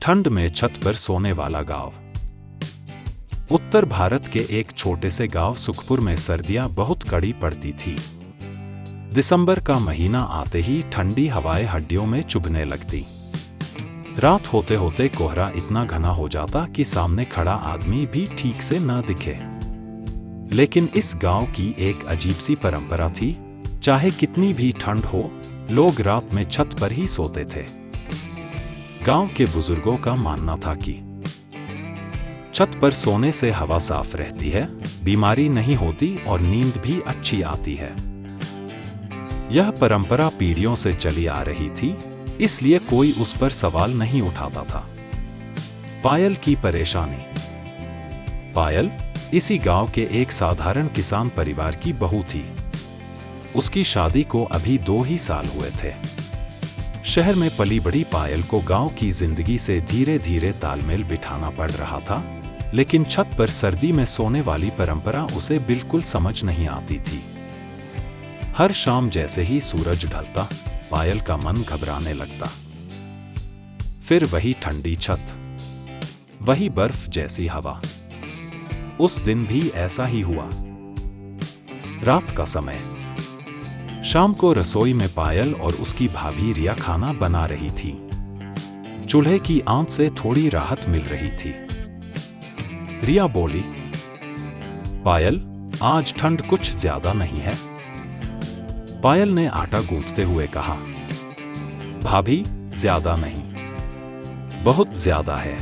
ठंड में छत पर सोने वाला गांव। उत्तर भारत के एक छोटे से गांव सुखपुर में सर्दियां बहुत कड़ी पड़ती थी। दिसंबर का महीना आते ही ठंडी हवाएं हड्डियों में चुभने लगती। रात होते होते कोहरा इतना घना हो जाता कि सामने खड़ा आदमी भी ठीक से न दिखे। लेकिन इस गांव की एक अजीब सी परंपरा थी। चाहे कितनी भी ठंड हो, लोग रात में छत पर ही सोते थे। गांव के बुजुर्गों का मानना था कि छत पर सोने से हवा साफ रहती है, बीमारी नहीं होती और नींद भी अच्छी आती है। यह परंपरा पीढ़ियों से चली आ रही थी, इसलिए कोई उस पर सवाल नहीं उठाता था। पायल की परेशानी। पायल इसी गांव के एक साधारण किसान परिवार की बहू थी। उसकी शादी को अभी 2 ही साल हुए थे। शहर में पली बड़ी पायल को गांव की जिंदगी से धीरे धीरे तालमेल बिठाना पड़ रहा था, लेकिन छत पर सर्दी में सोने वाली परंपरा उसे बिल्कुल समझ नहीं आती थी। हर शाम जैसे ही सूरज ढलता, पायल का मन घबराने लगता। फिर वही ठंडी छत, वही बर्फ जैसी हवा। उस दिन भी ऐसा ही हुआ। रात का समय। शाम को रसोई में पायल और उसकी भाभी रिया खाना बना रही थी। चूल्हे की आंच से थोड़ी राहत मिल रही थी। रिया बोली, पायल, आज ठंड कुछ ज्यादा नहीं है? पायल ने आटा गूंथते हुए कहा, भाभी, ज्यादा नहीं, बहुत ज्यादा है।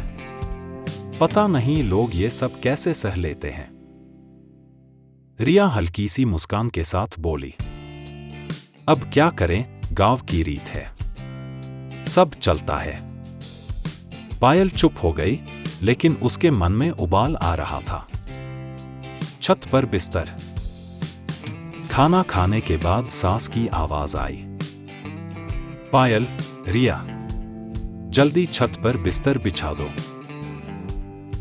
पता नहीं लोग ये सब कैसे सह लेते हैं। रिया हल्की सी मुस्कान के साथ बोली, अब क्या करें, गांव की रीत है, सब चलता है। पायल चुप हो गई, लेकिन उसके मन में उबाल आ रहा था। छत पर बिस्तर। खाना खाने के बाद सास की आवाज आई, पायल, रिया, जल्दी छत पर बिस्तर बिछा दो।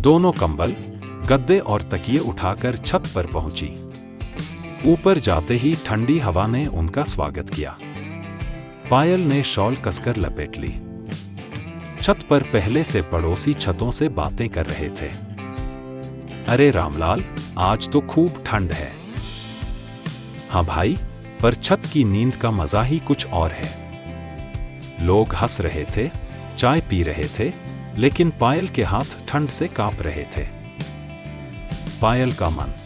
दोनों कंबल, गद्दे और तकिए उठाकर छत पर पहुंची। ऊपर जाते ही ठंडी हवा ने उनका स्वागत किया। पायल ने शॉल कसकर लपेट ली। छत पर पहले से पड़ोसी छतों से बातें कर रहे थे। अरे रामलाल, आज तो खूब ठंड है। हाँ भाई, पर छत की नींद का मजा ही कुछ और है। लोग हंस रहे थे, चाय पी रहे थे, लेकिन पायल के हाथ ठंड से कांप रहे थे। पायल का मन।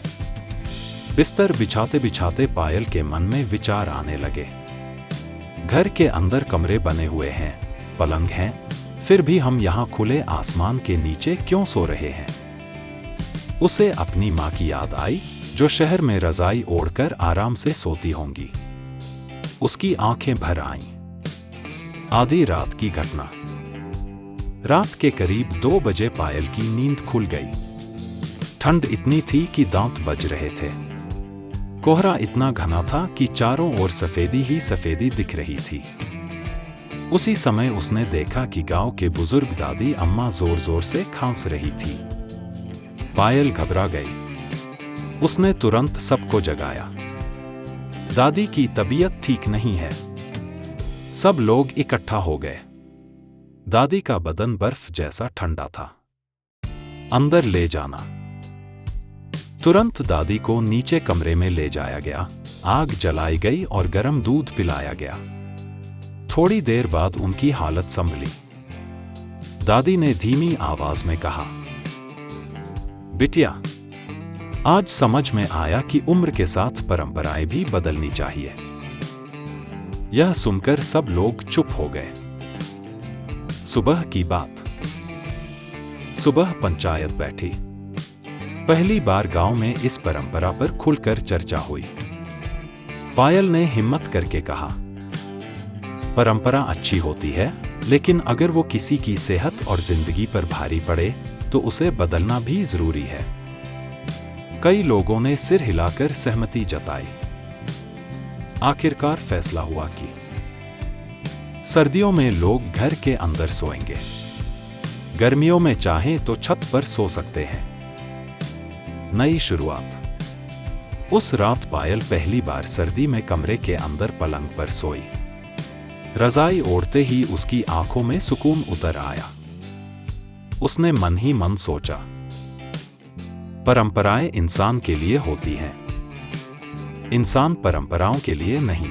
बिस्तर बिछाते बिछाते पायल के मन में विचार आने लगे। घर के अंदर कमरे बने हुए हैं, पलंग हैं, फिर भी हम यहाँ खुले आसमान के नीचे क्यों सो रहे हैं? उसे अपनी माँ की याद आई, जो शहर में रजाई ओढ़कर आराम से सोती होंगी। उसकी आंखें भर आईं। आधी रात की घटना। रात के करीब 2 बजे पायल की नींद खुल गई। ठंड इतनी थी कि दांत बज रहे थे। कोहरा इतना घना था कि चारों ओर सफेदी ही सफेदी दिख रही थी। उसी समय उसने देखा कि गांव के बुजुर्ग दादी अम्मा जोर जोर से खांस रही थी। पायल घबरा गई। उसने तुरंत सबको जगाया। दादी की तबीयत ठीक नहीं है। सब लोग इकट्ठा हो गए। दादी का बदन बर्फ जैसा ठंडा था। अंदर ले जाना। तुरंत दादी को नीचे कमरे में ले जाया गया। आग जलाई गई और गर्म दूध पिलाया गया। थोड़ी देर बाद उनकी हालत संभली। दादी ने धीमी आवाज में कहा, बिटिया, आज समझ में आया कि उम्र के साथ परंपराएं भी बदलनी चाहिए। यह सुनकर सब लोग चुप हो गए। सुबह की बात। सुबह पंचायत बैठी। पहली बार गांव में इस परंपरा पर खुलकर चर्चा हुई। पायल ने हिम्मत करके कहा, परंपरा अच्छी होती है, लेकिन अगर वो किसी की सेहत और जिंदगी पर भारी पड़े तो उसे बदलना भी जरूरी है। कई लोगों ने सिर हिलाकर सहमति जताई। आखिरकार फैसला हुआ कि सर्दियों में लोग घर के अंदर सोएंगे। गर्मियों में चाहें तो छत पर सो सकते हैं। नई शुरुआत। उस रात पायल पहली बार सर्दी में कमरे के अंदर पलंग पर सोई। रजाई ओढ़ते ही उसकी आंखों में सुकून उतर आया। उसने मन ही मन सोचा, परंपराएं इंसान के लिए होती हैं, इंसान परंपराओं के लिए नहीं।